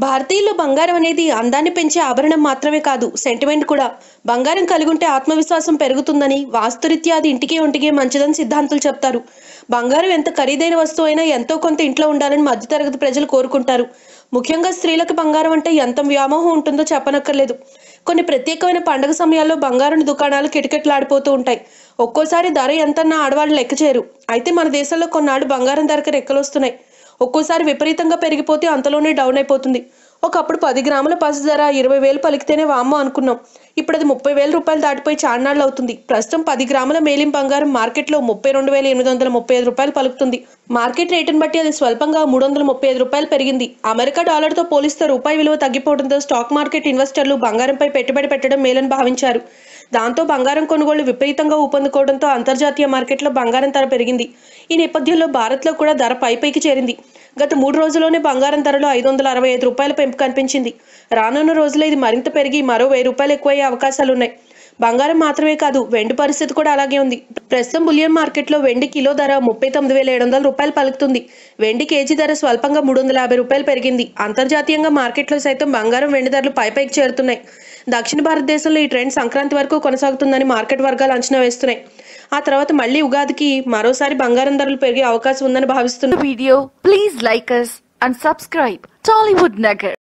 భారతీయులు బంగారం అనేది అందాన్ని పెంచే ఆభరణం మాత్రమే కాదు, సెంటిమెంట్ కూడా. బంగారం కలిగి ఉంటే ఆత్మవిశ్వాసం పెరుగుతుందని, వాస్తురీత్యా అది ఇంటికి ఒంటికి మంచిదని సిద్ధాంతులు చెప్తారు. బంగారం ఎంత ఖరీదైన వస్తువు అయినా ఎంతో కొంత ఇంట్లో ఉండాలని మధ్యతరగతి ప్రజలు కోరుకుంటారు. ముఖ్యంగా స్త్రీలకు బంగారం అంటే ఎంత వ్యామోహం ఉంటుందో చెప్పనక్కర్లేదు. కొన్ని ప్రత్యేకమైన పండుగ సమయాల్లో బంగారం దుకాణాలు కిటకిటలాడిపోతూ ఉంటాయి. ఒక్కోసారి ధర ఎంతన్నా ఆడవాళ్ళు లెక్క చేయరు. అయితే మన దేశంలో కొన్నాళ్ళు బంగారం ధరకు రెక్కలు వస్తున్నాయి. ఒక్కోసారి విపరీతంగా పెరిగిపోతే అంతలోనే డౌన్ అయిపోతుంది. ఒకప్పుడు 10 గ్రాముల పసుపు ధర 20,000 పలికితేనే వామ్మో అనుకున్నాం. ఇప్పుడు అది 30,000 రూపాయలు దాటిపోయి చాన్నాళ్ళు అవుతుంది. ప్రస్తుతం 10 గ్రాముల మేలిం బంగారం మార్కెట్లో 32,835 రూపాయలు పలుకుతుంది. మార్కెట్ రేటును బట్టి అది స్వల్పంగా 335 రూపాయలు పెరిగింది. అమెరికా డాలర్తో పోలిస్తే రూపాయి విలువ తగ్గిపోవడంతో స్టాక్ మార్కెట్ ఇన్వెస్టర్లు బంగారంపై పెట్టుబడి పెట్టడం మేలని భావించారు. దాంతో బంగారం కొనుగోళ్లు విపరీతంగా ఊపందుకోవడంతో అంతర్జాతీయ మార్కెట్లో బంగారం ధర పెరిగింది. ఈ నేపథ్యంలో భారత్లో కూడా ధర పైకి చేరింది. గత 3 రోజుల్లోనే బంగారం ధరలో 565 రూపాయల పెంపు కనిపించింది. రానున్న రోజుల్లో ఇది మరింత పెరిగి మరో 1000 రూపాయలు ఎక్కువయ్యే అవకాశాలున్నాయి. బంగారం మాత్రమే కాదు, వెండి పరిస్థితి కూడా అలాగే ఉంది. ప్రస్తుతం బులియన్ మార్కెట్లో వెండి కిలో ధర 39,700 రూపాయలు పలుకుతుంది. వెండి కేజీ ధర స్వల్పంగా 350 రూపాయలు పెరిగింది. అంతర్జాతీయంగా మార్కెట్లో సైతం బంగారం వెండి ధరలు పైకి చేరుతున్నాయి. దక్షిణ భారతదేశంలో ఈ ట్రెండ్ సంక్రాంతి వరకు కొనసాగుతుందని మార్కెట్ వర్గాలు అంచనా వేస్తున్నాయి. ఆ తర్వాత మళ్ళీ ఉగాదికి మరోసారి బంగారం ధరలు పెరిగే అవకాశం ఉందని భావిస్తున్నారు. Video, please like us and subscribe Tollywood Nagar.